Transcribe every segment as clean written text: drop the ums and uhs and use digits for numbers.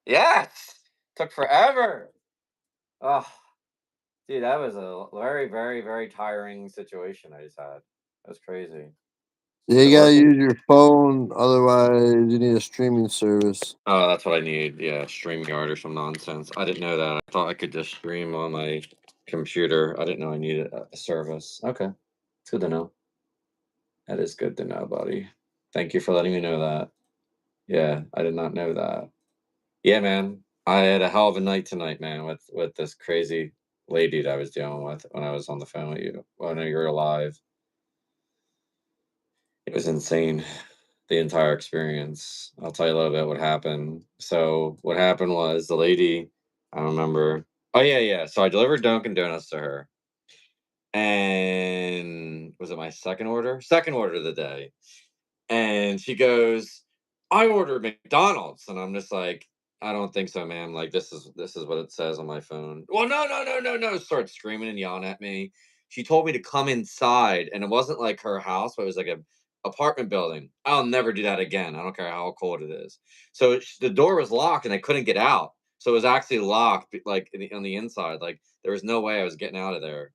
Yes! Took forever. Oh, dude, that was a very, very, very tiring situation I just had. That was crazy. Yeah, Is you it gotta working? use your phone, otherwise you need a streaming service. Oh, that's what I need. Yeah, StreamYard or some nonsense. I didn't know that. I thought I could just stream on my computer. I didn't know I needed a service. Okay. It's good to know. That is good to know, buddy. Thank you for letting me know that. Yeah, I did not know that. Yeah, man. I had a hell of a night tonight, man, with this crazy lady that I was dealing with when I was on the phone with you. When you were alive. It was insane, the entire experience. I'll tell you a little bit what happened. So what happened was the lady, I don't remember. Oh yeah, yeah. So I delivered Dunkin' Donuts to her, and was it my second order? Second order of the day. And she goes, "I ordered McDonald's," and I'm just like, "I don't think so, ma'am. Like this is what it says on my phone." Well, no, no, no, no, no. Starts screaming and yelling at me. She told me to come inside, and it wasn't like her house, but it was like a apartment building. I'll never do that again. I don't care how cold it is. So the door was locked, and I couldn't get out. So it was actually locked, like on the inside. Like there was no way I was getting out of there.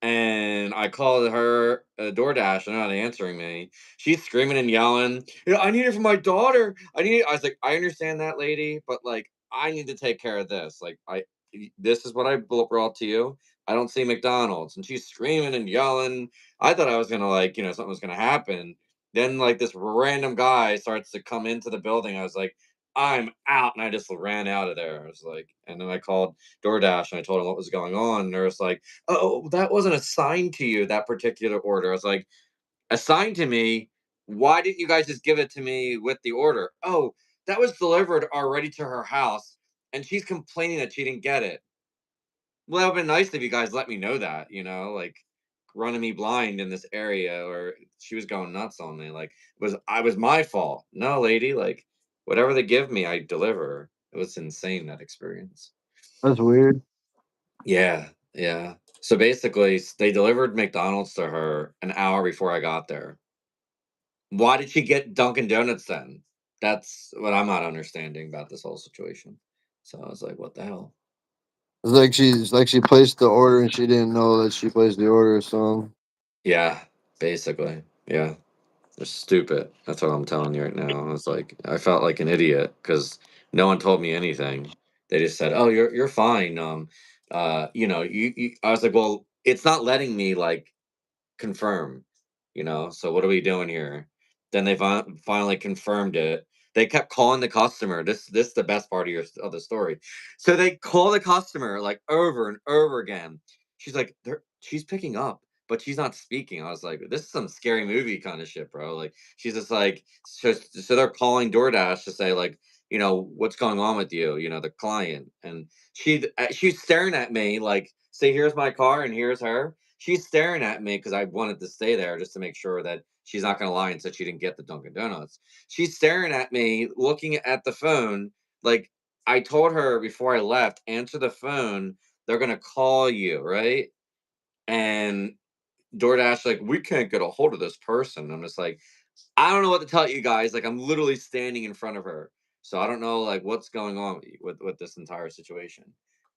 And I called her DoorDash, and they're not answering me. She's screaming and yelling, "I need it for my daughter. I need it." I was like, "I understand that, lady, but like, I need to take care of this. Like, this is what I brought to you. I don't see McDonald's." And she's screaming and yelling. I thought I was gonna like, something was gonna happen. Then like this random guy starts to come into the building. I was like, "I'm out," and I just ran out of there. I was like, and then I called DoorDash and I told them what was going on. And they was like, "Oh, that wasn't assigned to you, that particular order." I was like, "Assigned to me? Why didn't you guys just give it to me with the order?" "Oh, that was delivered already to her house, and she's complaining that she didn't get it." Well, that would have been nice if you guys let me know that, like running me blind in this area, or she was going nuts on me. Like, was my fault. No, lady, like whatever they give me, I deliver. It was insane, that experience. That's weird. Yeah, yeah. So basically, they delivered McDonald's to her an hour before I got there. Why did she get Dunkin' Donuts then? That's what I'm not understanding about this whole situation. So I was like, what the hell? It's like she placed the order and she didn't know that she placed the order. So Yeah, basically. Yeah. They're stupid. That's what I'm telling you right now. I was like, I felt like an idiot because no one told me anything. They just said, "Oh, you're fine." I was like, "Well, it's not letting me like confirm, so what are we doing here?" Then they finally confirmed it. They kept calling the customer. This is the best part of the story. So they call the customer like over and over again. She's like, she's picking up, but she's not speaking. I was like, this is some scary movie kind of shit, bro. Like she's just like, so they're calling DoorDash to say like, what's going on with you, the client, and she's staring at me like, say, here's my car and here's her. She's staring at me because I wanted to stay there just to make sure that she's not going to lie and said she didn't get the Dunkin' Donuts. She's staring at me, looking at the phone. Like I told her before I left, answer the phone. They're going to call you, right? And DoorDash, like, we can't get a hold of this person. I'm just like, I don't know what to tell you guys. Like, I'm literally standing in front of her. So I don't know like what's going on with this entire situation.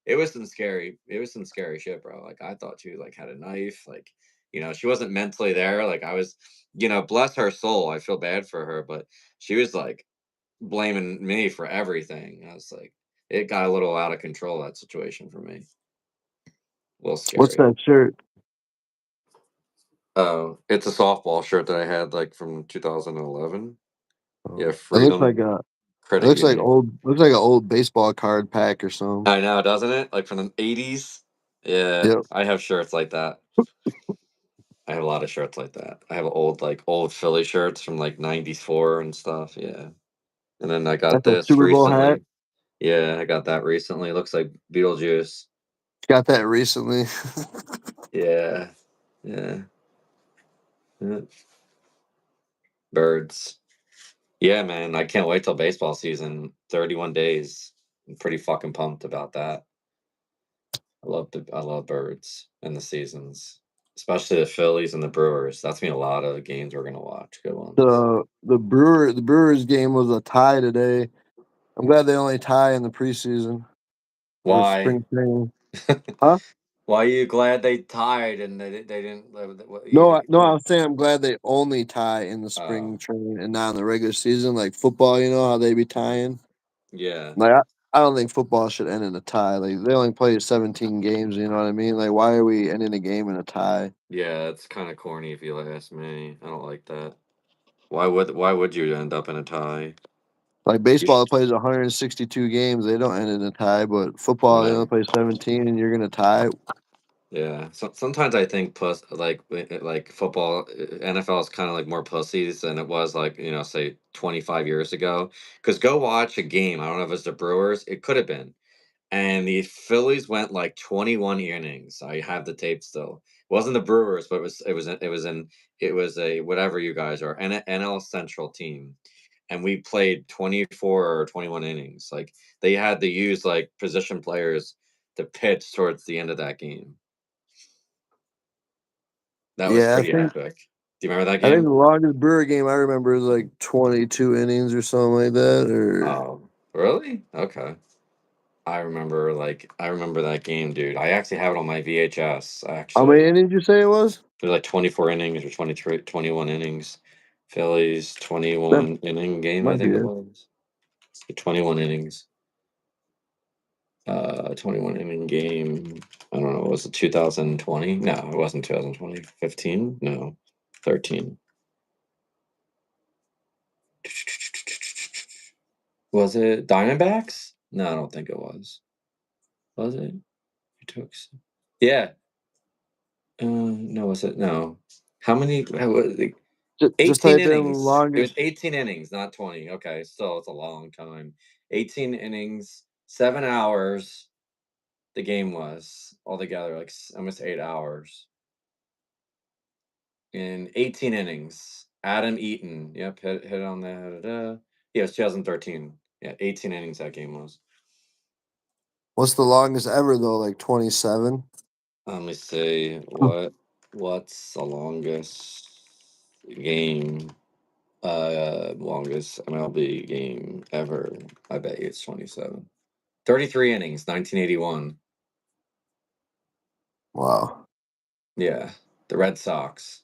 It was some scary shit, bro. Like I thought she like had a knife. Like, she wasn't mentally there. Like I was, bless her soul. I feel bad for her, but she was like blaming me for everything. I was like, it got a little out of control, that situation for me. A little what's scary. that shirt? Oh, it's a softball shirt that I had like from 2011. Yeah, It looks like freedom a. It credit looks like union. old. Looks like an old baseball card pack or something. I know, doesn't it? Like from the 80s. Yeah, Yep. I have shirts like that. I have a lot of shirts like that. I have old Philly shirts from like 94 and stuff. Yeah. And then I got That's a this Super Bowl hat. recently. Yeah, I got that recently. It looks like Beetlejuice. Got that recently. Yeah. Yeah. Yeah. Birds. Yeah, man. I can't wait till baseball season. 31 days. I'm pretty fucking pumped about that. I love birds and the seasons, especially the Phillies and the Brewers. That's gonna be a lot of games we're gonna watch. Good ones. The Brewers game was a tie today. I'm glad they only tie in the preseason or Why? spring training. Huh? Why are you glad they tied and they didn't? What No, you? no, I'm saying I'm glad they only tie in the Oh, spring training and not in the regular season, like football. You know how they be tying. yeah, Like I don't think football should end in a tie. Like they only play 17 games. You know what I mean? Like why are we ending a game in a tie? yeah. It's kind of corny if you ask me. I don't like that. Why would you end up in a tie? Like You sh- baseball plays 162 games. They don't end in a tie, but football they only Whatever. play 17, and you're gonna tie. Yeah. Sometimes I think like football, NFL is kind of like more pussies than it was like say 25 years ago. Because go watch a game. I don't know if it's the Brewers. It could have been. And the Phillies went like 21 innings. I have the tape still. It wasn't the Brewers, but it was a whatever you guys are, NL Central team. And we played 24 or 21 innings. Like they had to use like position players to pitch towards the end of that game. That was Yeah, pretty epic. Do you remember that I think the game? longest Brewer game I remember is like 22 innings or something like that. Or Oh, really? Okay. I remember that game, dude. I actually have it on my VHS, how many actually. innings you say it was? It was like 24 innings or 23, 21 innings. Phillies That 21 inning game, I might be think it it. was. 21 innings. 21 inning game. I don't know. Was it 2020? No, it wasn't 2020. 15? No, 13. Was it Diamondbacks? No, I don't think it was. Was it? It took. Yeah. No, was it? No. How many? How, was it? Just 18 type in innings. It was longest. 18 innings, not 20. Okay, still, it's a long time. 18 innings, 7 hours. The game was altogether like almost 8 hours in 18 innings. Adam Eaton, yep, hit on that. Yeah, it was 2013. Yeah, 18 innings that game was. What's the longest ever though? Like 27. Let me see what's the longest game, longest MLB game ever. I bet you it's 27. 33 innings, 1981. Wow. Yeah, the Red Sox.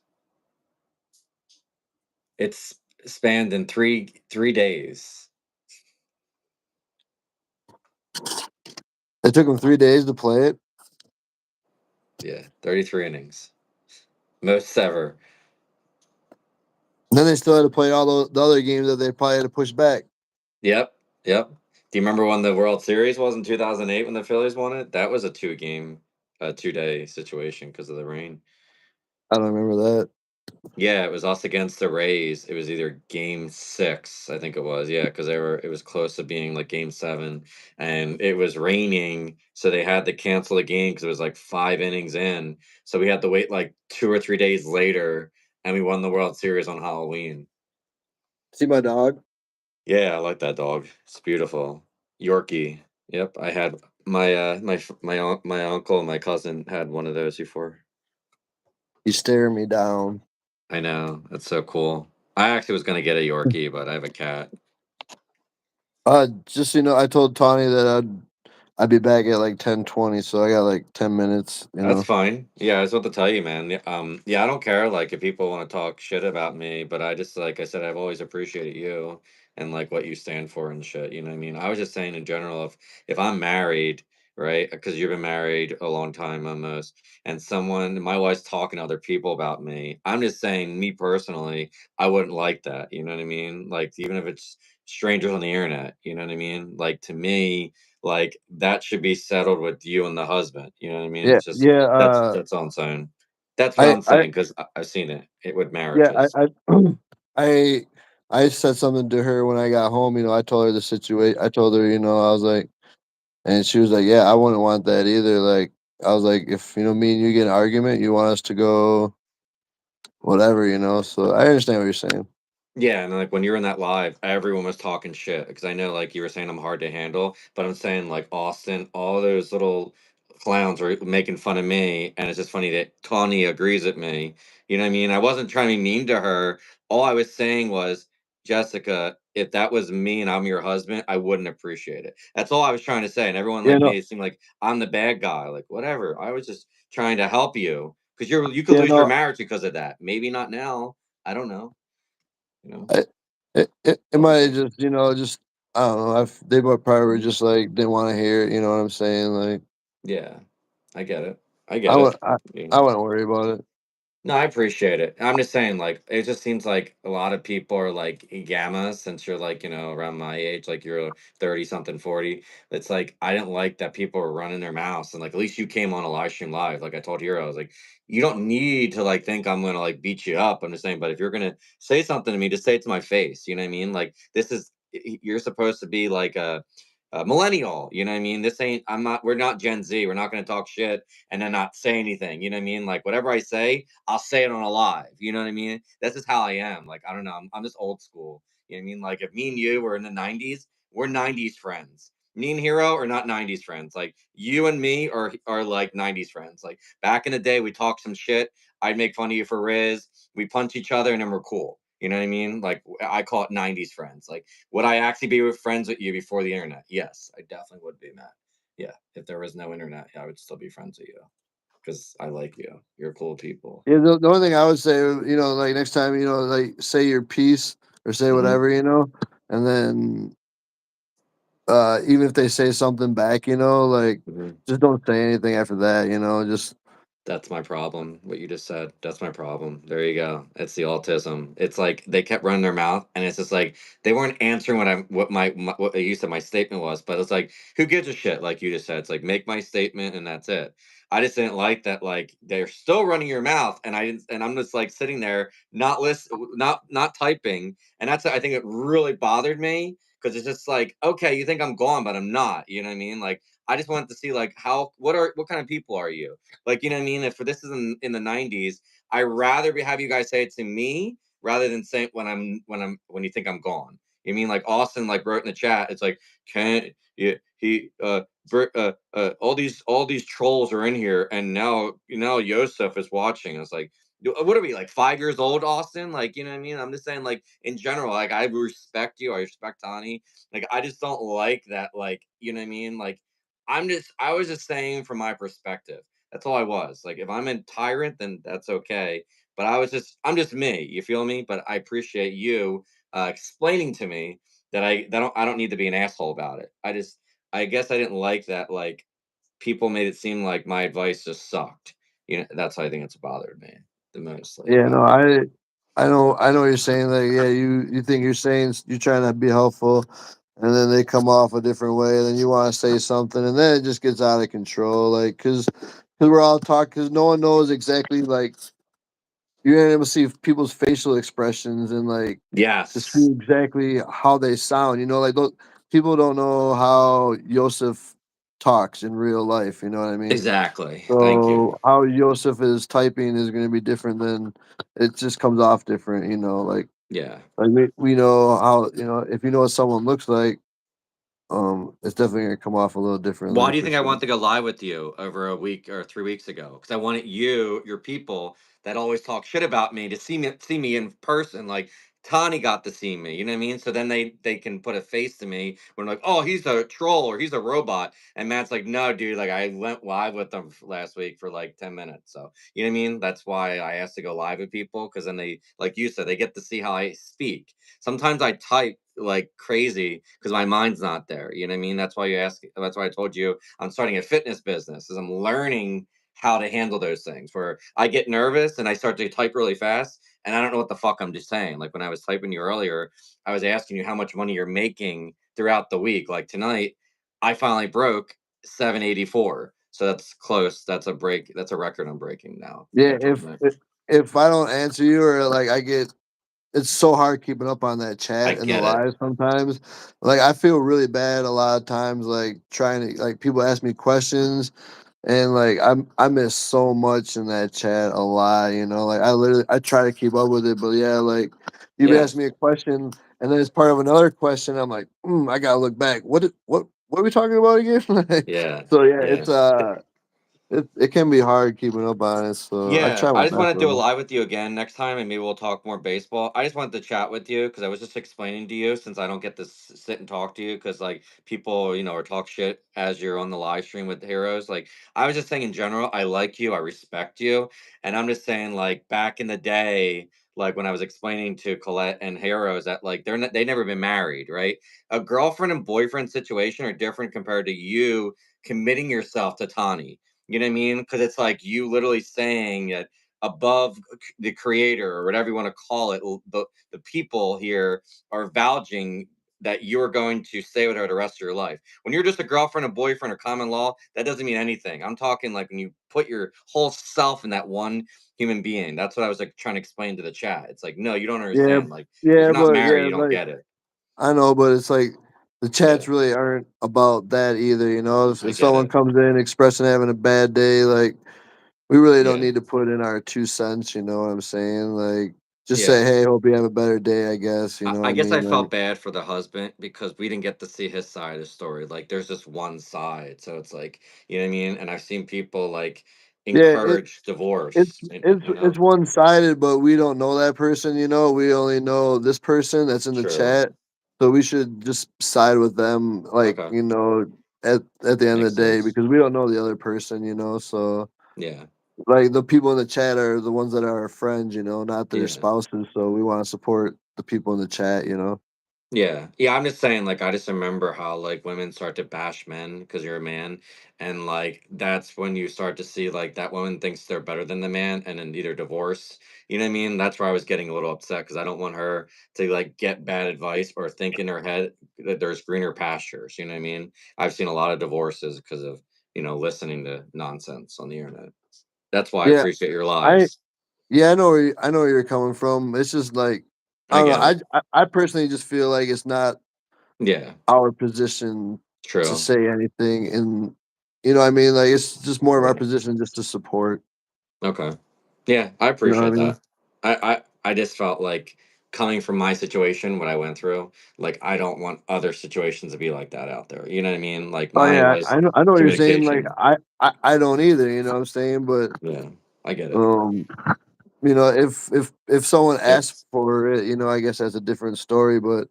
It's spanned in three days. It took them 3 days to play it. Yeah, 33 innings, most ever. And then they still had to play all the other games that they probably had to push back. Yep, yep. Do you remember when the World Series was in 2008 when the Phillies won it? That was a 2-day situation because of the rain. I don't remember that. Yeah, it was us against the Rays. It was either game 6, I think it was. Yeah, because it was close to being like game 7, and it was raining, so they had to cancel the game because it was like 5 innings in. So we had to wait like 2 or 3 days later, and we won the World Series on Halloween. See my dog. Yeah, I like that dog. It's beautiful. Yorkie. Yep, I had my uncle and my cousin had one of those before. He's staring me down. I know, that's so cool. I actually was gonna get a Yorkie, but I have a cat. Just so you know, I told Tawny that I'd be back at like 10:20, so I got like 10 minutes. You That's know. fine. Yeah, I was about to tell you, man. Yeah, I don't care like if people want to talk shit about me, but I just like I said, I've always appreciated you and like what you stand for and shit. You know what I mean? I was just saying in general, if I'm married, right? Because you've been married a long time almost, and my wife's talking to other people about me. I'm just saying, me personally, I wouldn't like that. You know what I mean? Like even if it's strangers on the internet. You know what I mean? Like to me, like that should be settled with you and the husband. You know what I mean? Yeah, It's just yeah. that's all I'm saying. That's what I, I'm I, saying because I've seen it with yeah, marriages. I, I said something to her when I got home. You know, I told her the situation. I told her, I was like, and she was like, "Yeah, I wouldn't want that either." Like, I was like, if me and you get an argument, you want us to go, whatever. So I understand what you're saying. Yeah, and like when you were in that live, everyone was talking shit because I know like you were saying I'm hard to handle, but I'm saying like Austin, all those little clowns were making fun of me, and it's just funny that Tawny agrees with me. You know what I mean? I wasn't trying to be mean to her. All I was saying was Jessica, if that was me and I'm your husband, I wouldn't appreciate it. That's all I was trying to say. And everyone Yeah, like no, made it seem like I'm the bad guy. Like, whatever. I was just trying to help you because you could yeah, lose your no. marriage because of that. Maybe not now. I don't know. You know, I, it all I'm might saying. just, just I don't know. They probably were Mhm. just like didn't want to hear it. You know what I'm saying? Like Yeah, I get it. I I get would, it. You I know. wouldn't worry about it. No, I appreciate it. I'm just saying, like, it just seems like a lot of people are like gamma since you're like, around my age, like you're 30 something, 40. It's like, I didn't like that people were running their mouths. And like, at least you came on a live stream live. Like I told Hero, I was like, you don't need to like think I'm going to like beat you up. I'm just saying, but if you're going to say something to me, just say it to my face. You know what I mean? Like, you're supposed to be like a millennial. You know what I mean? We're not Gen Z. We're not going to talk shit and then not say anything. You know what I mean? Like, whatever I say, I'll say it on a live. You know what I mean? That's just how I am. Like, I don't know. I'm just old school. You know what I mean? Like, if me and you were in the 90s, we're 90s friends. Me and Hero are not 90s friends. Like, you and me are like 90s friends. Like, back in the day, we talked some shit. I'd make fun of you for Riz. We punch each other and then we're cool. You know what I mean? Like, I call it 90s friends. Like, would I actually be with friends with you before the internet? Yes, I definitely would be, Matt. Yeah, if there was no internet, yeah, I would still be friends with you because I like you. You're cool people. Yeah, the only thing I would say, like next time, like say your piece or say Hmm. whatever, and then even if they say something back, like Hmm. just don't say anything after that, just That's my problem. What you just said. That's my problem. There you go. It's the autism. It's like they kept running their mouth, and it's just like they weren't answering what you said my statement was. But it's like, who gives a shit? Like you just said, it's like make my statement and that's it. I just didn't like that. Like they're still running your mouth, and I didn't. And I'm just like sitting there, not typing, and that's I think it really bothered me because it's just like, okay, you think I'm gone, but I'm not. You know what I mean? Like I just wanted to see like what kind of people are you? Like, you know what I mean? If this is in the 90s, I rather have you guys say it to me rather than say it when you think I'm gone. You mean like Austin like wrote in the chat, it's like, can he all these trolls are in here and now Yosef is watching. It's like what are we like 5 years old, Austin? Like, you know what I mean? I'm just saying, like in general, like I respect you, I respect Tani. Like I just don't like that, like, you know what I mean? Like I was just saying from my perspective. That's all I was. Like, if I'm a tyrant, then that's okay. But I'm just me. You feel me? But I appreciate you explaining to me that I don't need to be an asshole about it. I guess I didn't like that. Like, people made it seem like my advice just sucked. That's how I think it's bothered me the most. Like, yeah, no, I know what you're saying. Like, yeah, you think you're trying to be helpful, and then they come off a different way. Then you want to say something, and then it just gets out of control. Like, cause we're all talking, cause no one knows exactly like you're able to see people's facial expressions and like to see yes, exactly how they sound. Like those people don't know how Yosef talks in real life. You know what I mean? exactly. Thank you. So how Yosef is typing is going to be different than it just comes off different. Yeah. Like we know how if you know what someone looks like, it's definitely going to come off a little Why differently do you for think I sure. wanted to go live with you over a week or 3 weeks ago? Because I wanted your people that always talk shit about me to see me in person. Like Tani got to see me, you know what I mean? So then they can put a face to me when like, oh, he's a troll or he's a robot. And Matt's like, no, dude, like I went live with them last week for like 10 minutes. So you know what I mean? That's why I asked to go live with people because then they, like you said, they get to see how I speak. Sometimes I type like crazy because my mind's not there. You know what I mean? That's why you ask. That's why I told you I'm starting a fitness business. Is I'm learning how to handle those things where I get nervous and I start to type really fast and I don't know what the fuck I'm just saying. Like when I was typing you earlier, I was asking you how much money you're making throughout the week. Like tonight, I finally broke 784. So that's close. That's a break. That's a record I'm breaking now Yeah, after tonight. if I don't answer you or like I get it's so hard keeping up on that I chat and the get it. live sometimes. Like I feel really bad a lot of times, like trying to like people ask me questions and like I miss so much in that chat a lot. Like I try to keep up with it, but yeah, like you Yeah. ask me a question and then it's part of another question. I'm like, I gotta look back. What are we talking about again? Like, Yeah. so yeah, Yeah. it can be hard keeping up on it, so I Yeah, try my I just best want to do a though. live with you again next time, and maybe we'll talk more baseball. I just wanted to chat with you because I was just explaining to you since I don't get to sit and talk to you because like people, or talk shit as you're on the live stream with the heroes. Like I was just saying in general, I like you, I respect you, and I'm just saying like back in the day, like when I was explaining to Colette and heroes that like they never been married, right? A girlfriend and boyfriend situation are different compared to you committing yourself to Tani. You know what I mean? Because it's like you literally saying that above the creator or whatever you want to call it, the people here are vouching that you're going to stay with her the rest of your life. When you're just a girlfriend, a boyfriend, or common law, that doesn't mean anything. I'm talking like when you put your whole self in that one human being. That's what I was like trying to explain to the chat. It's like, no, you don't Yeah, understand. Like, if yeah, you're not but married, yeah, you don't like get it. I know, but it's like the Yeah, chats really aren't about that either. You know, I if get someone it. comes in expressing having a bad day, like we really don't Yeah. need to put in our 2 cents. You know what I'm saying? Like just say, Yeah. hey, hope you have a better day. I guess you know what I I guess I mean. Like felt bad for the husband because we didn't get to see his side of the story. Like, there's just one side, so it's like, you know what I mean. And I've seen people like yeah, encourage it's divorce. it's one sided, but we don't know that person. You know, we only know this person that's in the True. chat. So we should just side with them, like Okay, at the end makes of the day, sense. because we don't know the other person. You know, so Yeah, like the people in the chat are the ones that are our friends. You know, not their yeah. spouses. So we want to support the people in the chat. You know. Yeah. Yeah, I'm just saying, like, I just remember how, like, women start to bash men because you're a man. And, like, that's when you start to see, like, that woman thinks they're better than the man and then either divorce. You know what I mean? That's where I was getting a little upset because I don't want her to, like, get bad advice or think in her head that there's greener pastures. You know what I mean? I've seen a lot of divorces because of, listening to nonsense on the internet. That's why I Yeah, appreciate your I lives. yeah, I know where you're coming from. It's just like I I don't know. get it. I personally just feel like it's not Yeah, our position to true. say anything, and you know what I mean. Like it's just more of our Yeah. position just to support. Okay. Yeah, I You know what I appreciate mean? that. I just felt like coming from my situation, what I went through, like I don't want other situations to be like that out there. You know what I mean? Like Oh mine yeah, was I know what you're saying. Like communication. I don't either. You know what I'm saying? But Yeah, I get it. um, if someone asks It's for it, I guess that's a different story. But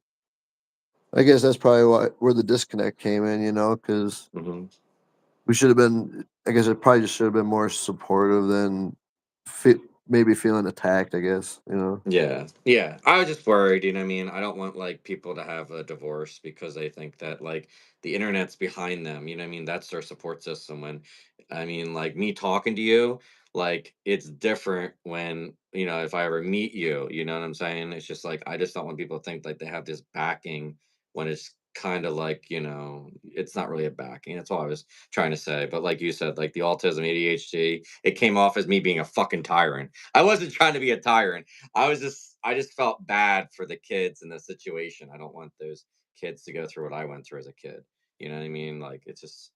I guess that's probably where the disconnect came in. Because mhm. we should have been. I guess it probably just should have been more supportive than maybe feeling attacked. I guess. Yeah. Yeah. I was just worried, you know what I mean? I don't want like people to have a divorce because they think that like the internet's behind them, you know what I mean? That's their support system when I mean like me talking to you, like it's different when, if I ever meet you, you know what I'm saying? It's just like I just don't want people to think like they have this backing when it's kind of like, it's not really a backing. That's all I was trying to say. But like you said, like the autism, ADHD, it came off as me being a fucking tyrant. I wasn't trying to be a tyrant. I just felt bad for the kids in the situation. I don't want those kids to go through what I went through as a kid. You know what I mean? Like it's just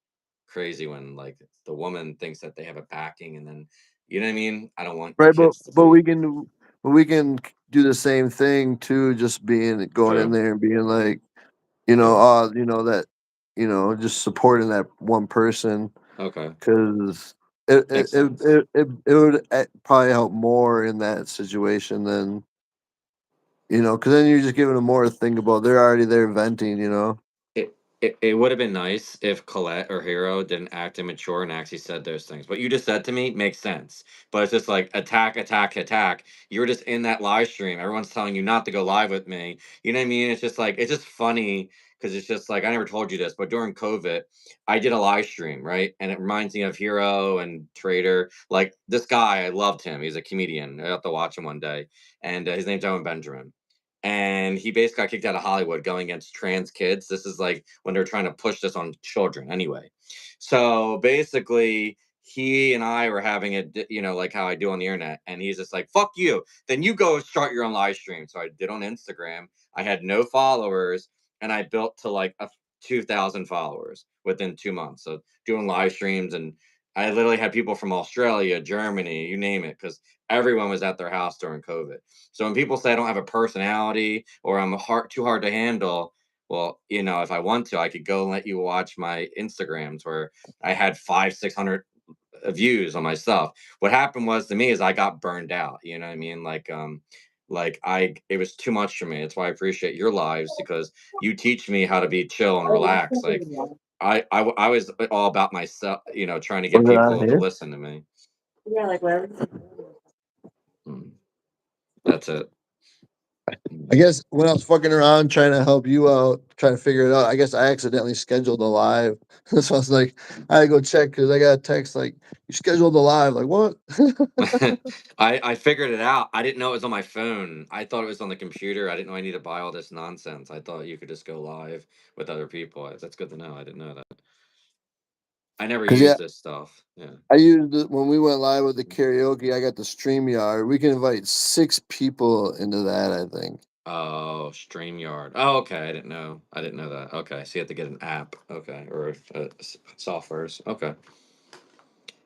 crazy when like the woman thinks that they have a backing and then you know what I mean? I don't want the Right, kids to but feel we can do the same thing too, just being going in true. there and being like, Yeah. that, just supporting that one person Okay. because Makes sense. it would probably help more in that situation than because then you're just giving them more to think about. They're already there venting, It would have been nice if Colette or Hero didn't act immature and actually said those things. What you just said to me makes sense. But it's just like attack, attack, attack. You were just in that live stream. Everyone's telling you not to go live with me. You know what I mean? It's just like it's just funny because it's just like I never told you this, but during COVID, I did a live stream, right? And it reminds me of Hero and Trader. Like this guy, I loved him. He's a comedian. I have to watch him one day, and his name's Owen Benjamin and he basically got kicked out of Hollywood going against trans kids. This is like when they're trying to push this on children anyway. So basically, he and I were having a, like how I do on the internet. And he's just like, fuck you. Then you go start your own live stream. So I did on Instagram. I had no followers and I built to like 2,000 followers within 2 months. So doing live streams and I literally had people from Australia, Germany, you name it, because everyone was at their house during COVID. So when people say I don't have a personality or I'm too hard to handle, well, if I want to, I could go and let you watch my Instagrams where I had 600 views on my stuff. What happened was to me is I got burned out. You know what I mean? Like it was too much for me. That's why I appreciate your lives because you teach me how to be chill and relax. Like I was all about myself, trying to get Was it on people to here? listen to me. Mm, that's it. I Mm. guess when I was fucking around trying to help you out, trying to figure it out, I guess I accidentally scheduled a live. So I was like, I had to go check because I got a text like, you scheduled a live. Like, what? I figured it out. I didn't know it was on my phone. I thought it was on the computer. I didn't know I need to buy all this nonsense. I thought you could just go live with other people. That's good to know. I didn't know that. I never Because, yeah, used this stuff. Yeah. I used it when we went live with the karaoke. I got the StreamYard. We can invite 6 people into that, I think. Oh, StreamYard. Oh, okay. I didn't know. I didn't know that. Okay. So you have to get an app. Okay. Or softwares. Okay.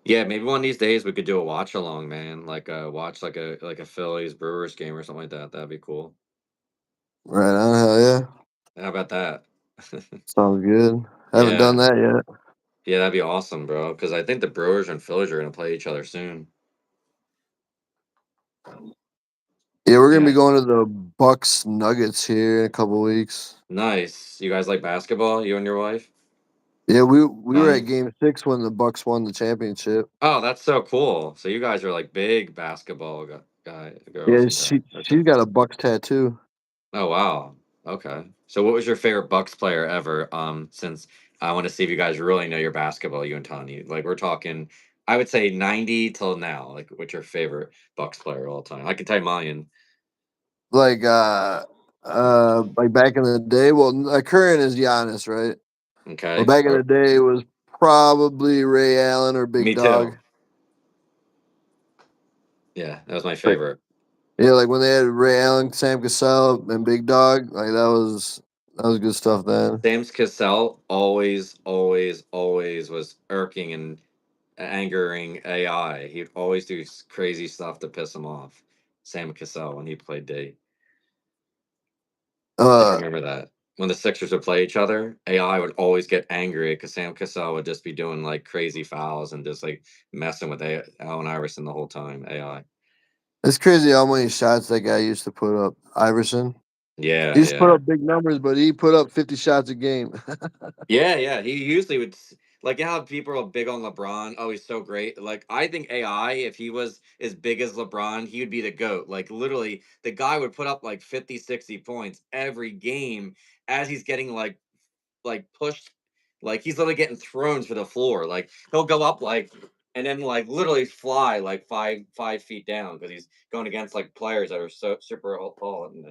Yeah, maybe one of these days we could do a watch along, man. Like watch like a Phillies Brewers game or something like that. That'd be cool. Right on, hell yeah. How about that? Sounds good. Haven't done Yeah. that yet. Yeah, that'd be awesome, bro. Because I think the Brewers and Phillies are gonna play each other soon. Yeah, we're gonna be Yeah. going to the Bucks Nuggets here in a couple weeks. Nice. You guys like basketball, you and your wife? Yeah, we were at Fun. Game 6 when the Bucks won the championship. Oh, that's so cool. So you guys are like big basketball girls Yeah, and guy. she's Okay. got a Bucks tattoo. Oh wow. Okay. So what was your favorite Bucks player ever? Since I want to see if you guys really know your basketball, you and Tony. Like we're talking, I would say 90 till now. Like what's your favorite Bucks player of all time? I can tell you mine. Like like back in the day. Well, current is Giannis, right? Well, Okay. back in the Or day it was probably Ray Allen or Big me Dog. too. Yeah, that was my Like favorite. yeah, like when they had Ray Allen, Sam Cassell, and Big Dog. Like that was good stuff then. Sam's Cassell always, always, always was irking and angering AI. He'd always do crazy stuff to piss him off. Sam Cassell when he played D. If you Uh, remember that. When the Sixers would play each other, AI would always get angry because Sam Cassell would just be doing like crazy fouls and just like messing with Allen Iverson the whole time. AI. it's crazy how many shots that guy used to put up. Iverson. He Yeah, used to put yeah. up big numbers, but he put up 50 shots a game. Yeah, yeah. He usually would like how people are big on LeBron. Oh, he's so great. Like I think AI, if he was as big as LeBron, he would be the GOAT. Like literally, the guy would put up like 50, 60 points every game as he's getting like pushed, like he's literally getting thrown to the floor. Like he'll go up like and then like literally fly like five feet down because he's going against like players that are so super tall. And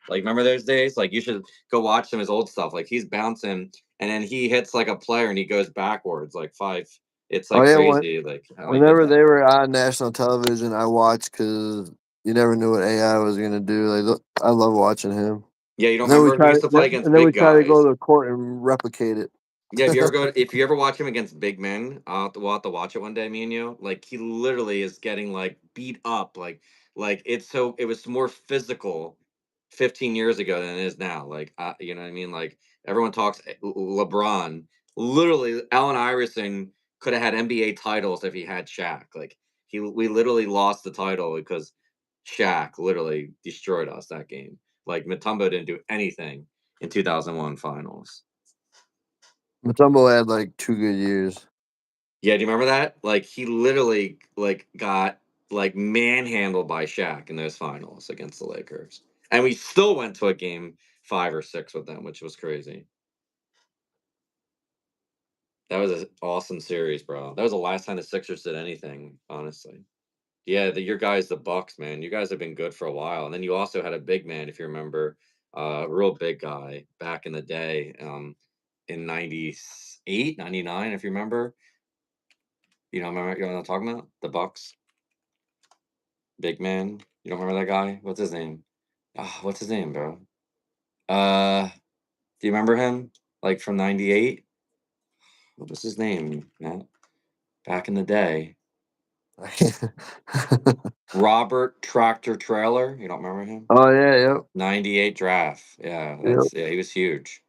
like remember those days? Like you should go watch some of his old stuff. Like he's bouncing and then he hits like a player and he goes backwards like five. It's Oh like yeah, crazy like how he did whenever that. they were on national television, I watched because you never knew what AI was gonna do. I love watching him. Yeah, you don't And then we remember? He try, used to play against and then we big try to go guys. to the court and replicate it. Yeah, if you ever watch him against big men, we'll have to watch it one day, me and you. Like he literally is getting like beat up, like it was more physical 15 years ago than it is now. Like you know what I mean? Like everyone talks LeBron. Literally, Allen Iverson could have had NBA titles if he had Shaq. Like we literally lost the title because Shaq literally destroyed us that game. Like Matumbo didn't do anything in 2001 finals. Mutombo had like 2 good years. Yeah, do you remember that? Like he literally like got like manhandled by Shaq in those finals against the Lakers. And we still went to a game 5 or 6 with them, which was crazy. That was an awesome series, bro. That was the last time the Sixers did anything, honestly. Yeah, your guys, the Bucks, man. You guys have been good for a while. And then you also had a big man, if you remember, a real big guy back in the day, in 98, 99, if you remember. You know what I'm talking about? The Bucks. Big man. You don't remember that guy? What's his name? Ah, what's his name, bro? Do you remember him? Like from '98? What was his name, Matt? Back in the day. Robert Tractor Trailer. You don't remember him? Oh yeah, yep, 98 draft. Yeah, yep. he was huge.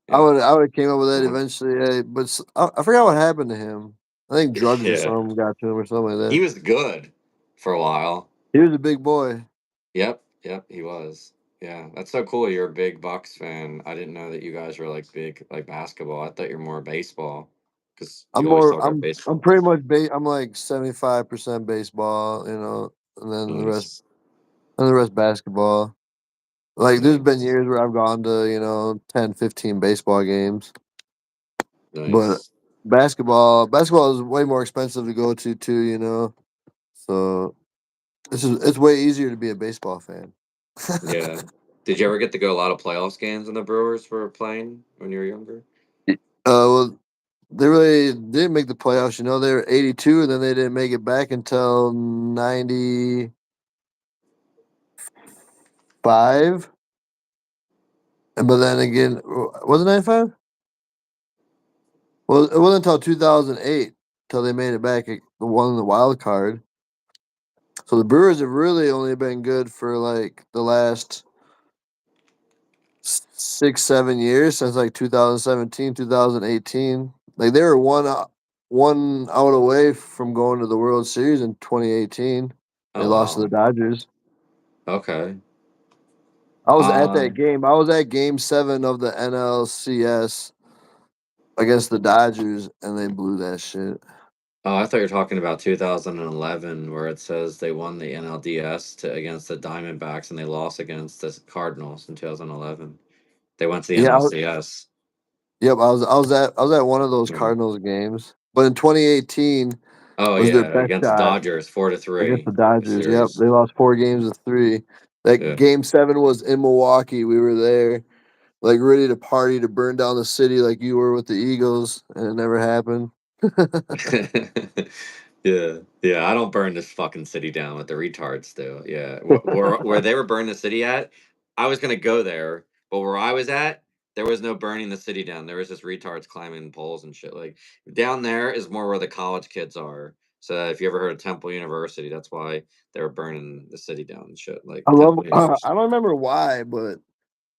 I Yeah. would I would have came up with that Mhm. eventually, but I forgot what happened to him. I think drugs or Yeah. something got to him or something like He that. was good for a while. He was a big boy. Yep, yep, he was. Yeah, that's so cool. You're a big Bucks fan. I didn't know that you guys were like big like basketball. I thought you're more baseball because I'm you always more. talk about baseball. I'm pretty much. I'm like 75% baseball. And then Nice, the rest basketball. Like there's been nice, years where I've gone to 10, 15 baseball games, but nice. basketball is way more expensive to go to too. So it's way easier to be a baseball fan. Yeah. Did you ever get to go a lot of playoffs games when the Brewers were playing when you were younger? Well, they really didn't make the playoffs. They were 82, and then they didn't make it back until 95. And but then again, was it 95? Well, it wasn't until 2008 till they made it back. The one in the wild card. So the Brewers have really only been good for like the last 6, 7 years since like 2017, 2018. Like they were one out away from going to the World Series in 2018. They Oh lost to the wow. Dodgers. Okay. I was at that Um. game. I was at Game 7 of the NLCS against the Dodgers, and they blew that shit. Oh, I thought you were talking about 2011, where it says they won the NLDS against the Diamondbacks and they lost against the Cardinals in 2011. They went to the Yeah, NLCS. yep. I was at one of those Yeah. Cardinals games, but in 2018 Oh was their yeah, best against the shot Dodgers, four to against three, the the Dodgers. Yep, series. they lost 4 games to 3. That Yeah. Game 7 was in Milwaukee. We were there, like ready to party to burn down the city, like you were with the Eagles, and it never happened. Yeah, yeah. I don't burn this fucking city down with the retards do. Yeah, where they were burning the city at, I was gonna go there, but where I was at, there was no burning the city down. There was just retards climbing poles and shit. Like down there is more where the college kids are. So if you ever heard of Temple University, that's why they were burning the city down and shit. Like I love. Temple University. I don't remember why, but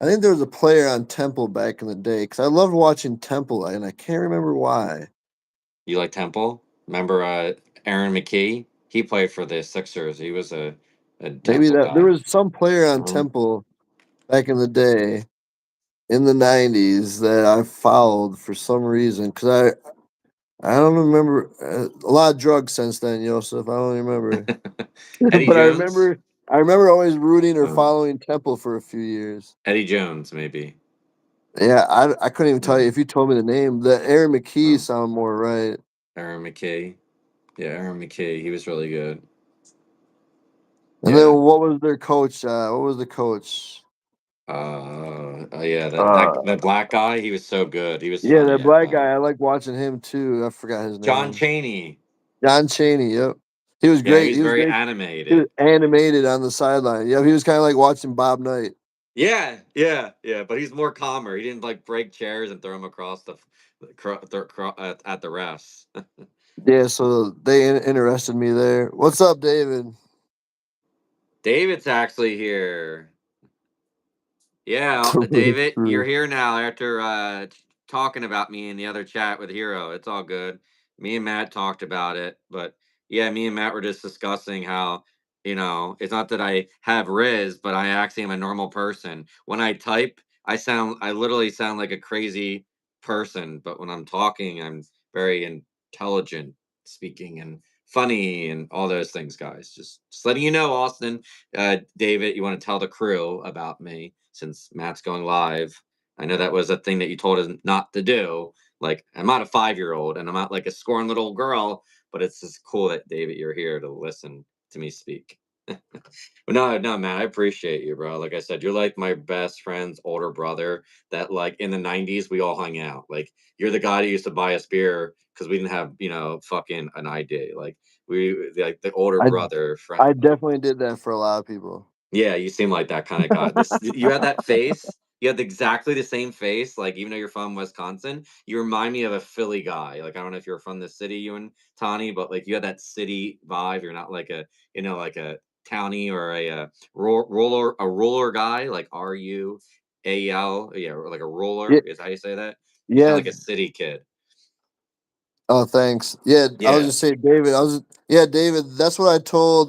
I think there was a player on Temple back in the day because I loved watching Temple, and I can't remember why. You like Temple? Remember Aaron McKee? He played for the Sixers. He was a Maybe Temple that there guy. was some player on Um, Temple back in the day in the '90s that I followed for some reason because I don't remember a lot of drugs since then, Joseph. I don't remember, Eddie but Jones? I remember always rooting or Um, following Temple for a few years. Eddie Jones, maybe. Yeah, I couldn't even tell you Um, if you told me the name. The Aaron McKee um, sound more right. Aaron McKee. Yeah, Aaron McKee. He was really good. And then Yeah. what was their coach? What was the coach? Yeah, Uh, that black guy, he was so good. He was yeah, funny, that I black thought. guy. I like watching him too. I forgot his John name. Chaney. John Chaney. Yep, he was Yeah, he great. was He was very great. He was animated. animated on the sideline. Yep, he was kind of like watching Bob Knight. Yeah, yeah, yeah. But he's more calmer. He didn't like break chairs and throw them across at the refs. Yeah, so they interested me there. What's up, David? David's actually here. Yeah, David, you're True. here now after talking about me in the other chat with Hero. It's all good. Me and Matt talked about it, but yeah, me and Matt were just discussing how, it's not that I have Riz, but I actually am a normal person. When I type, I literally sound like a crazy person, but when I'm talking, I'm very intelligent speaking and funny and all those things, guys. Just letting you know, Austin. David, you want to tell the crew about me since Matt's going live? I know that was a thing that you told us not to do. Like, I'm not a 5-year-old and I'm not like a scorned little girl, but it's just cool that, David, you're here to listen to me speak. But no, no, man, I appreciate you, bro. Like I said, you're like my best friend's older brother that, like, in the 90s, we all hung out. Like, you're the guy that used to buy us beer because we didn't have, fucking an ID. Like, like, the older I brother friend. I definitely did that for a lot of people. Yeah, you seem like that kind of guy. This You had that face. You had exactly the same face. Like, even though you're from Wisconsin, you remind me of a Philly guy. Like, I don't know if you're from the city, you and Tawny, but like you had that city vibe. You're not like like a townie or a roller guy, like RUAL. Yeah, or like a roller Yeah, is how you say that. You sound yeah. like a city kid. Oh, thanks. Yeah, I was Yeah, just saying, David. Yeah, David. That's what I told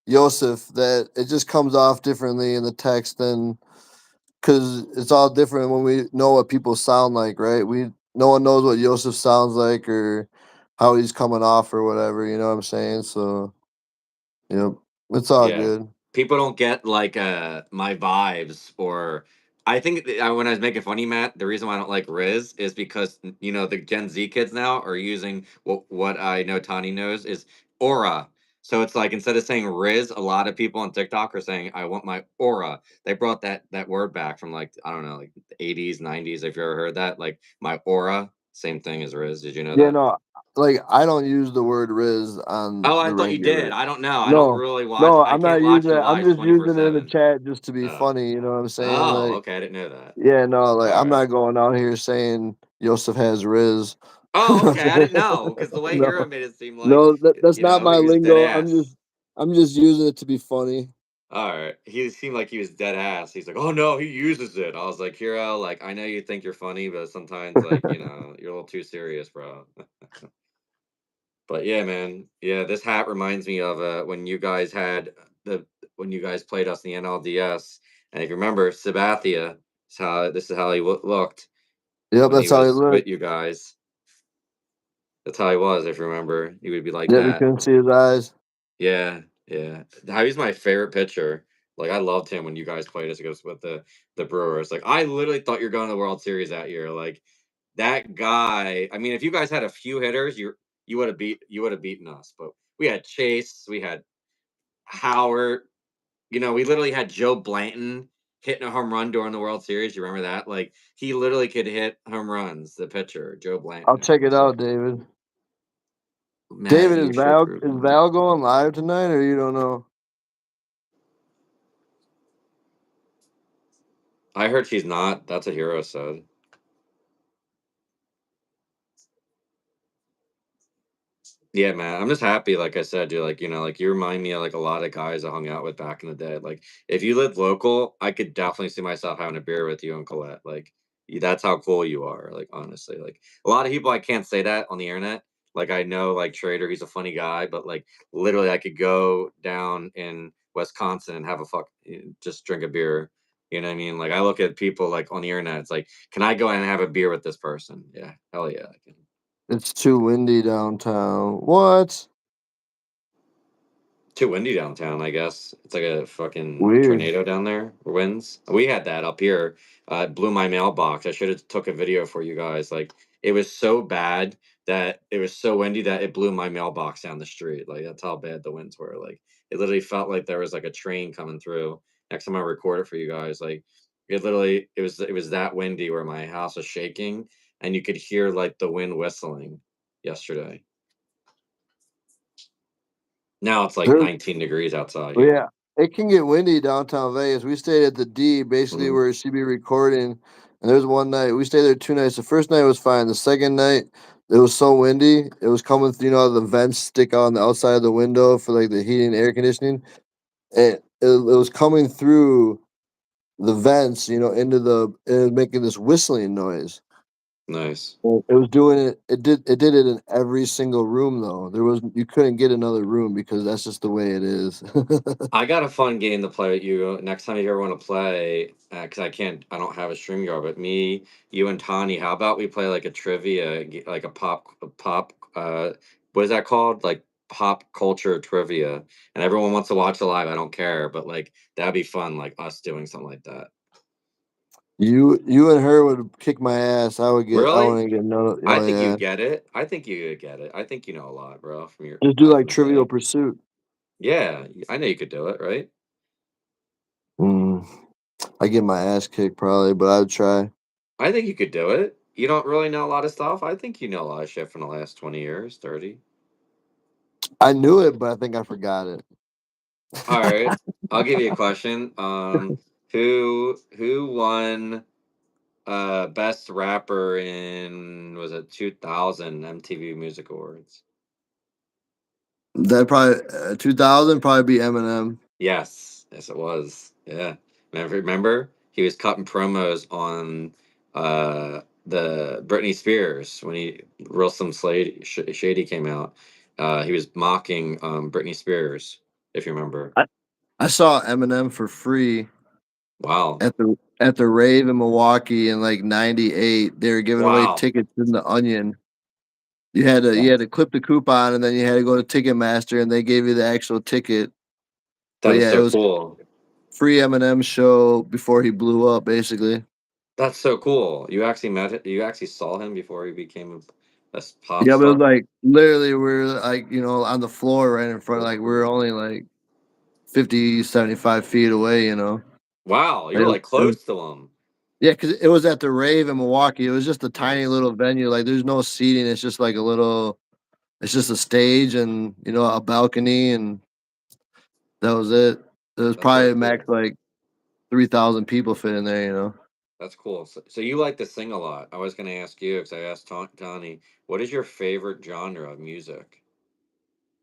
Joseph, that it just comes off differently in the text than, because it's all different when we know what people sound like, right? No one knows what Joseph sounds like or how he's coming off or whatever. You know what I'm saying? So, yep, it's all yeah. good. People don't get like my vibes, or I think when I was making funny, Matt, the reason why I don't like Riz is because the Gen Z kids now are using what I know Tani knows is aura. So it's like instead of saying Riz, a lot of people on TikTok are saying I want my aura. They brought that word back from like I don't know, like the 80s, 90s. If you ever heard that, like my aura, same thing as Riz. Did you know Yeah, that? no, like I don't use the word Riz on Oh, I the thought you did. regular. I don't know. I don't No, really watch. no, I I'm can't not watch using the it. I'm lives just twenty four using it in the seven. chat just to be Oh. funny. You know what I'm saying? Oh, Like, okay. I didn't know that. yeah, no, like All I'm right. not going out here saying Joseph has Riz. Oh, okay. I didn't know because the way No, Hero made it seem like no, that's not my he was dead lingo. ass. I'm just using it to be funny. All right. He seemed like he was dead ass. He's like, oh no, he uses it. I was like, Hero, like I know you think you're funny, but sometimes like you're a little too serious, bro. But yeah, man. Yeah, this hat reminds me of when you guys had the when you guys played us in the NLDS, and if you remember, Sabathia this is how he looked Yep, when he that's how he was with looked. you guys. That's how he was. If you remember, he would be like Yeah, we that. couldn't see his eyes. Yeah, yeah. He's my favorite pitcher. Like I loved him when you guys played us against with the Brewers. Like I literally thought you're going to the World Series that year. Like that guy. I mean, if you guys had a few hitters, you would have beaten us. But we had Chase, we had Howard. We literally had Joe Blanton hitting a home run during the World Series. You remember that? Like he literally could hit home runs. The pitcher, Joe I'll Blanton. check it out, David. Matt, David, you should prove Is me. Val going live tonight, or you don't know? I heard she's not. That's a Hero said. Yeah, man. I'm just happy, like I said, dude. Like, like you remind me of like a lot of guys I hung out with back in the day. Like, if you lived local, I could definitely see myself having a beer with you and Colette. Like, that's how cool you are. Like, honestly, like a lot of people, I can't say that on the internet. Like, I know, like Trader, he's a funny guy, but like, literally, I could go down in Wisconsin and have just drink a beer. You know what I mean? Like, I look at people like on the internet. It's like, can I go in and have a beer with this person? Yeah, hell yeah, I can. It's too windy downtown. What? Too windy downtown, I guess. It's like a fucking Weird. tornado down there, or winds. We had that up here. It blew my mailbox. I should have took a video for you guys. Like it was so bad that it was so windy that it blew my mailbox down the street. Like that's how bad the winds were. Like it literally felt like there was like a train coming through. Next time I record it for you guys, like it was that windy where my house was shaking and you could hear like the wind whistling yesterday. Now it's like There, 19 degrees outside here. yeah, it can get windy downtown Vegas. We stayed at the D, basically Mhm. where she'd be recording. And there's one night we stayed there 2 nights. The first night was fine. The second night, it was so windy. It was coming through. The vents stick out on the outside of the window for like the heating and air conditioning. And it was coming through the vents. Into it was making this whistling noise. Nice. Well, it was doing it. It did it in every single room though. You couldn't get another room because that's just the way it is. I got a fun game to play with you next time you ever want to play. Because I don't have a stream yard, but me, you, and Tani. How about we play like a trivia, like a pop. What is that called? Like pop culture trivia, and everyone wants to watch it live. I don't care, but like that'd be fun, like us doing something like that. You and her would kick my ass. I Really? wouldn't get no. I Oh think you yeah, get it. I think you would get it. I think you know a lot, bro, from your just do back in like the Trivial day. Pursuit. Yeah, I know you could do it, right? Mm, I get my ass kicked probably, but I'd try. I think you could do it. You don't really know a lot of stuff. I think you know a lot of shit from the last 20 years, 30. I knew it, but I think I forgot it. All right. I'll give you a question. Who won best rapper in was it 2000 MTV Music Awards? That probably 2000 probably be Eminem. Yes. Yes it was. Yeah. Remember? He was cutting promos on the Britney Spears when he Real Slim Shady came out. He was mocking Britney Spears, if you remember. I saw Eminem for free Wow, at the rave in Milwaukee in like '98. They were giving away wow, tickets in the Onion. You had that's to clip the coupon and then you had to go to Ticketmaster and they gave you the actual ticket. But that is yeah, it so was cool. free Eminem show before he blew up, basically. That's so cool. You actually met it. You actually saw him before he became a pop Yeah, but it was star. like literally we're like, on the floor right in front, like we're only like 50, 75 feet away, Wow, Like, you're like it was close to him. yeah, because it was at the rave in Milwaukee. It was just a tiny Nice. little venue. Like there's no seating. It's just like it's just a stage and a balcony and that was it. There was That's so probably max cool. like 3,000 people fit in there. That's cool. So you like to sing a lot. I was going to ask you because I asked Tony, what is your favorite genre of music?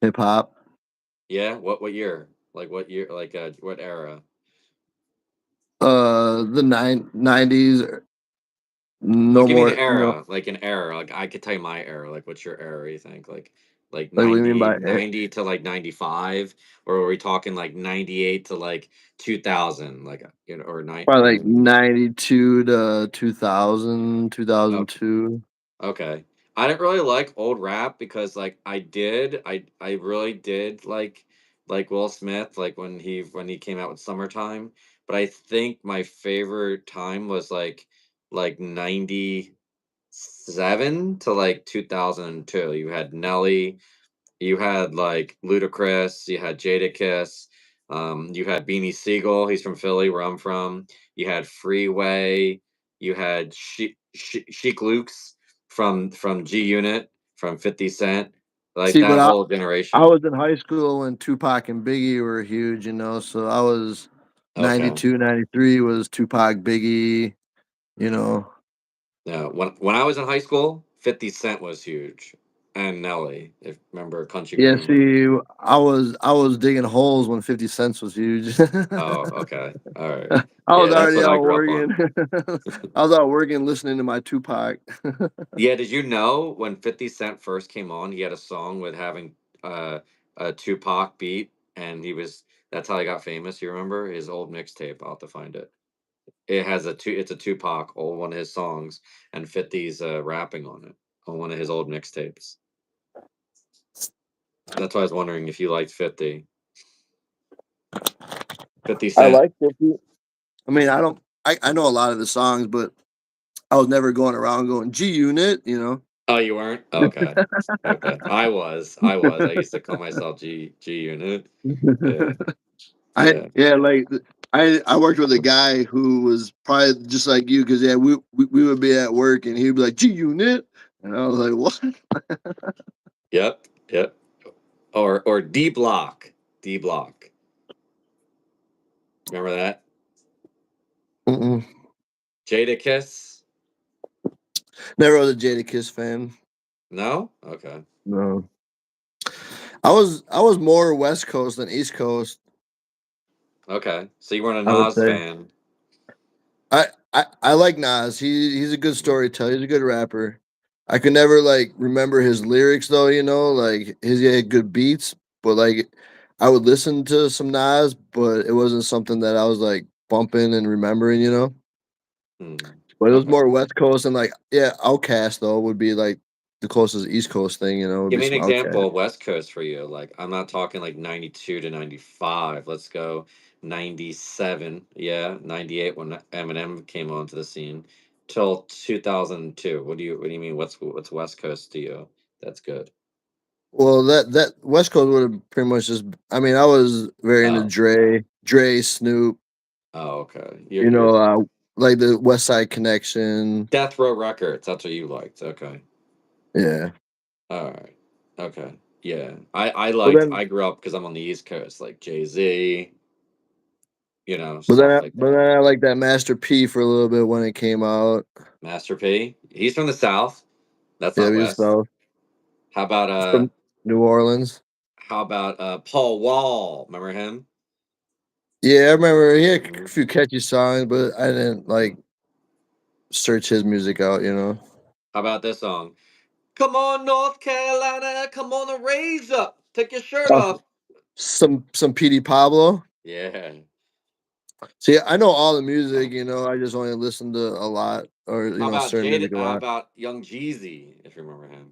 Hip hop. Yeah, what year? Like what year? Like what era? The 90s, Well, no give me an more, era, like an era. Like I could tell you my era. Like what's your era? You think like like what do you mean 90 by 90 to like 95, or are we talking like 98 to like 2000? Like or nine? probably like 92 to 2000, Oh, 2002. okay. I didn't really like old rap because like I really did like Will Smith like when he came out with Summertime, but I think my favorite time was like 97 to like 2002. You had Nelly, you had like Ludacris, you had Jadakiss, you had Beanie Siegel. He's from Philly, where I'm from. You had Freeway. You had Chic Luke's from G Unit from 50 Cent. Like See, but that I whole I generation. was in high school when Tupac and Biggie were huge. So I was Okay. 92, 93 was Tupac, Biggie. Yeah. When I was in high school, 50 Cent was huge, and Nelly. If remember Country Yeah, Grammar. see, I was digging holes when 50 cents was huge. Oh, okay. All right. I was Yeah, that's already what I out grew up working. on. I was out working listening to my Tupac. Yeah, did you know when 50 Cent first came on, he had a song with having uh, a Tupac beat, and that's how he got famous. You remember his old mixtape? I'll have to find it. It's a Tupac, old one of his songs, and 50's rapping on it on one of his old mixtapes. That's why I was wondering if you liked 50. 50 I Cent. like 50. I mean, I don't I know a lot of the songs, but I was never going around going G Unit. Oh, you weren't? Okay. Okay. I was. I used to call myself G Unit. Yeah. I Yeah. yeah, like I worked with a guy who was probably just like you because yeah, we would be at work and he'd be like G Unit, and I was like, what? Yep. Yep. Or D Block. D Block. Remember that? Mm-mm. Jada Kiss? Never was a Jadakiss fan. No? Okay. No, I was more West Coast than East Coast. Okay. So you weren't a I would Nas say fan. I like Nas. He's a good storyteller. He's a good rapper. I could never like remember his lyrics though. Like he had good beats, but like I would listen to some Nas, but it wasn't something that I was like bumping and remembering. Hmm. But it was Okay. more West Coast and like yeah, Outcast though would be like the closest East Coast thing. Would Give be me an some Outcast. example of West Coast for you. Like, I'm not talking like 92 to 95. Let's go 97. Yeah. 98 when Eminem came onto the scene till 2002. What do you mean? What's West Coast to you? That's good. Well, that West Coast would have pretty much just. I mean, I was very into Oh, Dre, Snoop. oh, okay. You You're know, like the West Side Connection. Death Row Records. That's what you liked. Okay. Yeah, All right. Okay. Yeah. I but liked, then, I grew up because I'm on the East Coast, like Jay-Z, stuff like but then that. I like that Master P for a little bit when it came out. Master P. He's from the South. That's Yeah, not he was West. so How about from New Orleans. Paul Wall? Remember him? Yeah, I remember he had a Hmm. few catchy songs, but I didn't like. search his music out. You know. How about this song? Come on, North Carolina, come on and raise up. Take your shirt Oh, off. some PD Pablo. Yeah. See, I know all the music. You know, I just only listen to a lot, or How about certain Jada? music a How lot. about Young Jeezy, if you remember him?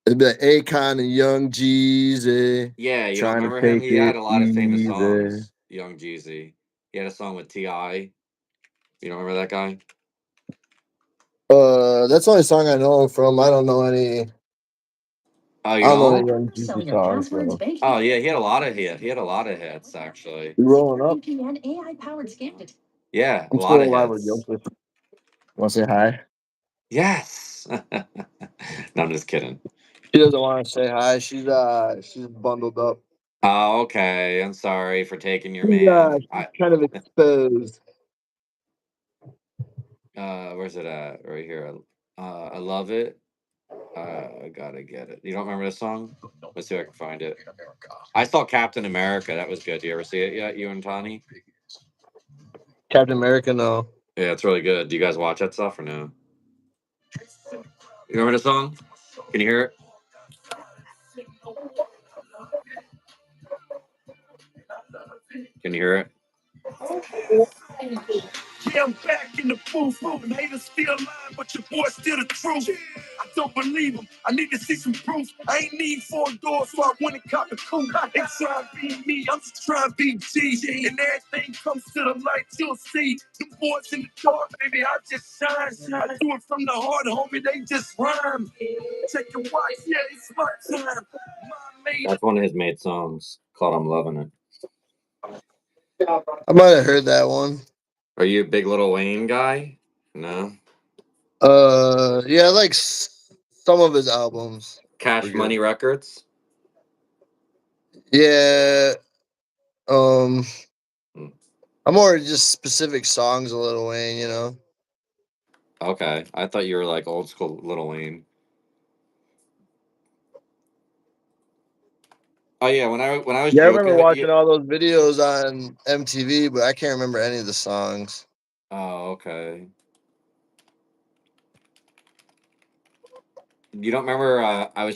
It'd be like Akon and Young Jeezy Yeah, you don't trying to remember him? take He had it a lot of famous easy. songs. Young Jeezy. He had a song with Ti. You don't remember that guy? That's the only song I know from. I don't know any. Oh, I you don't know don't? any Young Jeezy songs. So. Oh yeah, he had a lot of hits. He had a lot of hits actually. You rolling up? Yeah, a I'm lot still of alive with hits. Joseph. Want to say hi? Yes. No, I'm just kidding. She doesn't want to say hi. She's bundled up. Oh, okay. I'm sorry for taking your man. She's kind of exposed. Where's it at? Right here. I love it. I gotta get it. You don't remember this song? Let's see if I can find it. I saw Captain America. That was good. Do you ever see it yet, you and Tani? Captain America, no. Yeah, it's really good. Do you guys watch that stuff or no? You remember the song? Can you hear it? Can you hear it? Yeah, I'm back in the booth. And haters still lying, but your boy still the truth. I don't believe them. I need to see some proof. I ain't need 4 doors, so I went and caught the coupe. They try to be me, I'm just trying to be G. And everything comes to the light, you'll see. The boys in the dark, baby, I just shine. I do it from the heart, homie, they just rhyme. Check your watch, yeah, it's my time. My made That's one of his made songs called I'm Loving It. I might have heard that one. Are you a big Little Wayne guy? No. Yeah, I like some of his albums. Were Cash good. Money Records? Yeah. Um, Mm, I'm more just specific songs of Lil Wayne. You know. okay. I thought you were like old school Little Wayne. Oh yeah, when I was Yeah, I remember joking with you. watching all those videos on MTV, but I can't remember any of the songs. Oh, okay. You don't remember? I was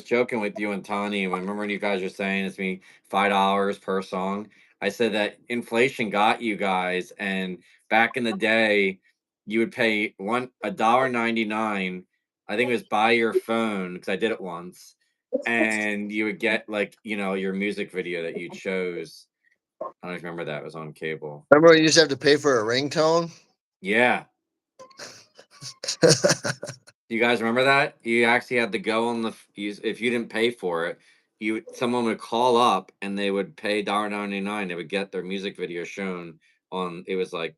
joking with you and Tani, and remember when you guys were saying it's me $5 per song. I said that inflation got you guys, and back in the day, you would pay $1.99. I think it was by your phone because I did it once, and you would get like your music video that you chose. I don't remember that it was on cable. Remember when you used to have to pay for a ringtone? Yeah, you guys remember that? You actually had to go on if you didn't pay for it, someone would call up and they would pay $1.99. They would get their music video shown on. It was a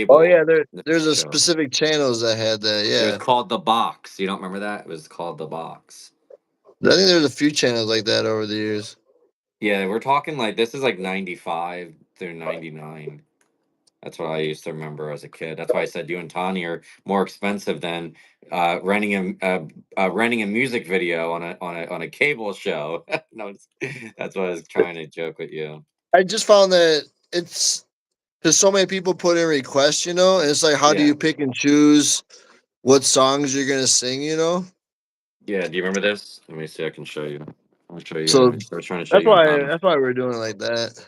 Oh yeah, cable there's a show. specific channels that had that. It was Yeah, called The Box. You don't remember that? It was called The Box. I think there's a few channels like that over the years. Yeah, we're talking like this is like 95 through 99. That's what I used to remember as a kid. That's why I said you and Tani are more expensive than renting a music video on a cable show. No, that's what I was trying to joke with you. I just found that it's because so many people put in requests, and it's like, how do Yeah, you pick and choose what songs you're gonna sing? yeah. Do you remember this? Let me see. I can show you. I'll show you. So I was trying to show that's you and why Tani. that's why we're doing it like that.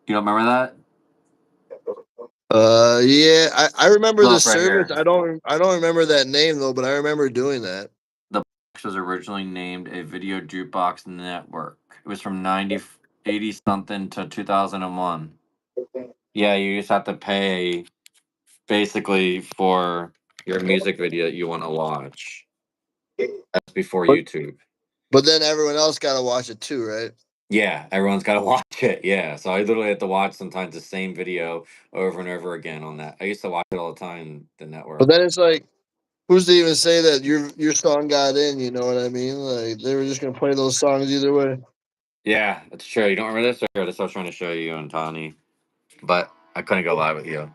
You don't remember that? Yeah, I remember the Look right service. here. I don't remember that name though, but I remember doing that. The box was originally named a Video Jukebox Network. It was from 80 something to 2001. Yeah, you just have to pay basically for your music video that you want to watch. That's before But YouTube. but then everyone else got to watch it too, right? Yeah, everyone's got to watch it. Yeah, so I literally have to watch sometimes the same video over and over again on that. I used to watch it all the time, the But network. then it's like, who's to even say that your song got in? You know what I mean? Like they were just gonna play those songs either way. Yeah, that's true. You don't remember this? Or that's what I was trying to show you and Tani, but I couldn't go live with you.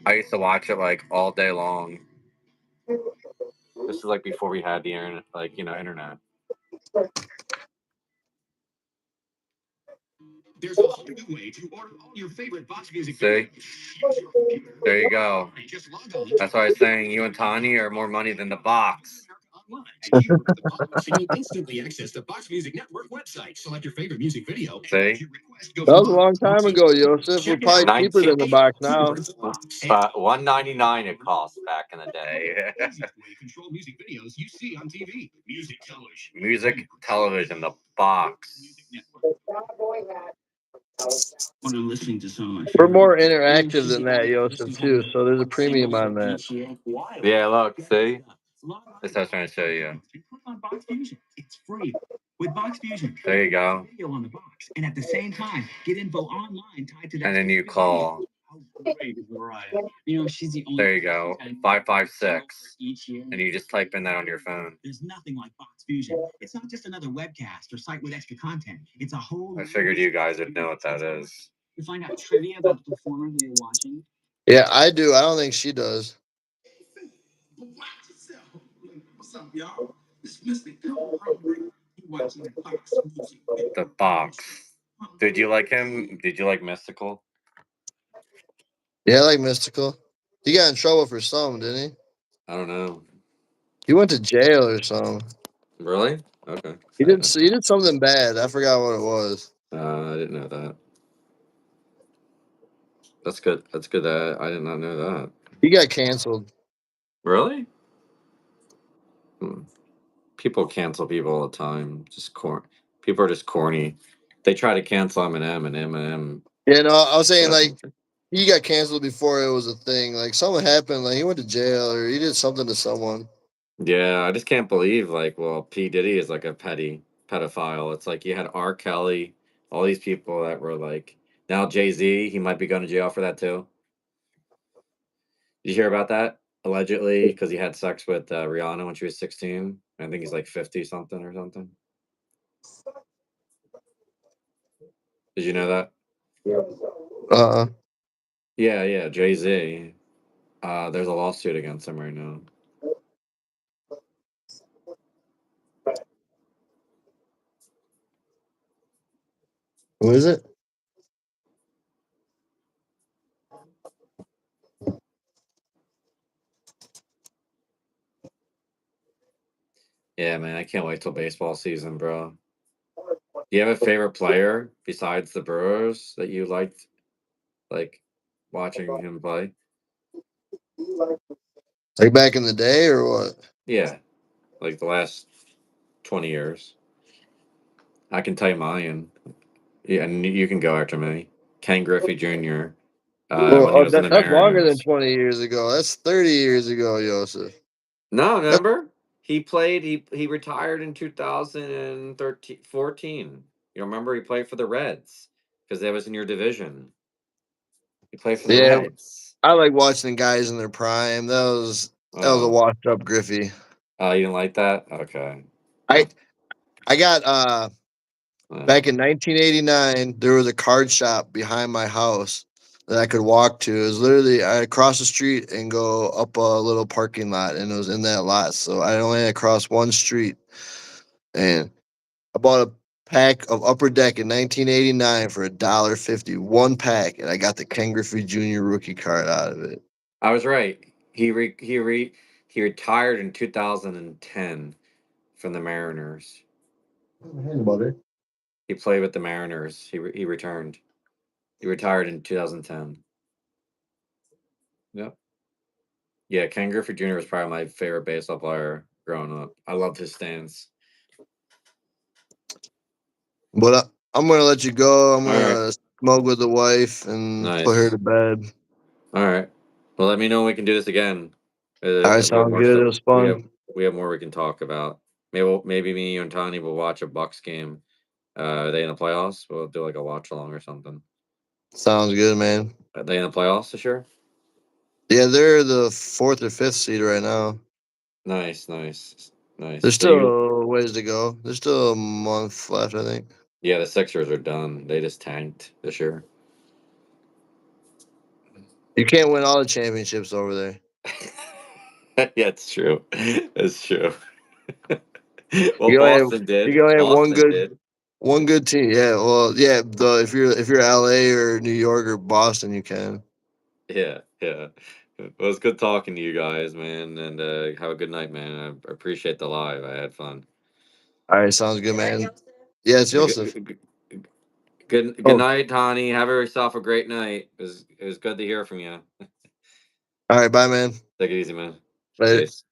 I used to watch it like all day long. This is like before we had the internet, internet. There's a whole new way to order all your favorite Box Music See? videos. Use your computer. There you go. Just log on. That's why I was saying you and Tani are more money than the box. Online, and you order the box, and you'll instantly access the Box Music Network website. Select your favorite music video. And See? once you request, go That to the was a long box. time ago, Joseph. We're Check it probably out. cheaper than the box now. About $1.99 it cost back in the day. Easiest way to control music videos you see on TV. Music television. Music, television, the box. When I'm listening to some of my We're favorite more interactive than that, Joseph, too. So there's a premium on that. Yeah, look, see? That's what I was trying to show you. Click on Box Fusion. It's free. With Box Fusion, There you go. video on the box, and at the same time, get info online tied to that. And then you call. How great is Mariah? You know, she's the only. There you go. 556. Each year. And you just type in that on your phone. There's nothing like Box Fusion. It's not just another webcast or site with extra content. It's a whole. I figured you guys would know what that is. You find out trivia about the performer who you're watching. Yeah, I do. I don't think she does. What's up, y'all? It's Mr. Cole. You watching the Box Music. The box. Did you like him? Did you like Mystical? Yeah, I like Mystical. He got in trouble for something, didn't he? I don't know. He went to jail or something. Really? Okay. He did something bad. I forgot what it was. I didn't know that. That's good. That's good. I did not know that. He got canceled. Really? People cancel people all the time. People are just corny. They try to cancel Eminem, and Eminem. Yeah, no, I was saying like he got canceled before it was a thing. Like something happened. Like he went to jail or he did something to someone. Yeah, I just can't believe P. Diddy is like a pedophile. It's like you had R. Kelly, all these people that were like now Jay-Z, he might be going to jail for that too. Did you hear about that? Allegedly, because he had sex with Rihanna when she was 16. I think he's like 50 something or something. Did you know that? Yeah, Jay-Z. There's a lawsuit against him right now. Who is it? Yeah, man, I can't wait till baseball season, bro. Do you have a favorite player besides the Brewers that you liked, like watching him play? Like back in the day or what? Yeah, like the last 20 years. I can tell you mine. Yeah, and you can go after me. Ken Griffey Jr. When he was in the That's longer than Mariners. 20 years ago. That's 30 years ago, Joseph. No, remember? He played. He retired in 2013, 14. You remember he played for the Reds because that was in your division. He played for the Reds. I like watching guys in their prime. That was a washed up Griffey. Oh, you didn't like that? Okay. I got back in 1989, there was a card shop behind my house that I could walk to. It was literally I cross the street and go up a little parking lot, and it was in that lot. So I only had to cross one street, and I bought a pack of Upper Deck in 1989 for $1.50, one pack, and I got the Ken Griffey Jr. rookie card out of it. I was right. He retired in 2010 from the Mariners. He played with the Mariners. He returned. He retired in 2010. Yep. Yeah, Ken Griffey Jr. was probably my favorite baseball player growing up. I loved his stance. But I'm gonna let you go. I'm All gonna right. smoke with the wife and put her to bed. All right. Well, let me know when we can do this again. All right, sounds good. It was fun. We have more we can talk about. Maybe me and Tony will watch a Bucks game. Are they in the playoffs? We'll do like a watch along or something. Sounds good, man. Are they in the playoffs this year? Yeah, they're the 4th or 5th seed right now. Nice. There's still ways to go. There's still a month left, I think. Yeah, the Sixers are done. They just tanked this year. You can't win all the championships over there. Yeah, it's true. It's true. Well, You Boston did. can only have Boston did. One good team. Yeah. Well, yeah. If you're LA or New York or Boston, you can. Yeah, yeah. Well, it's good talking to you guys, man, and have a good night, man. I appreciate the live. I had fun. All right. Sounds good, man. Yeah, it's Joseph. Good Oh, night, Tani. Have yourself a great night. It was good to hear from you. all right. Bye, man. Take it easy, man. Later. Peace.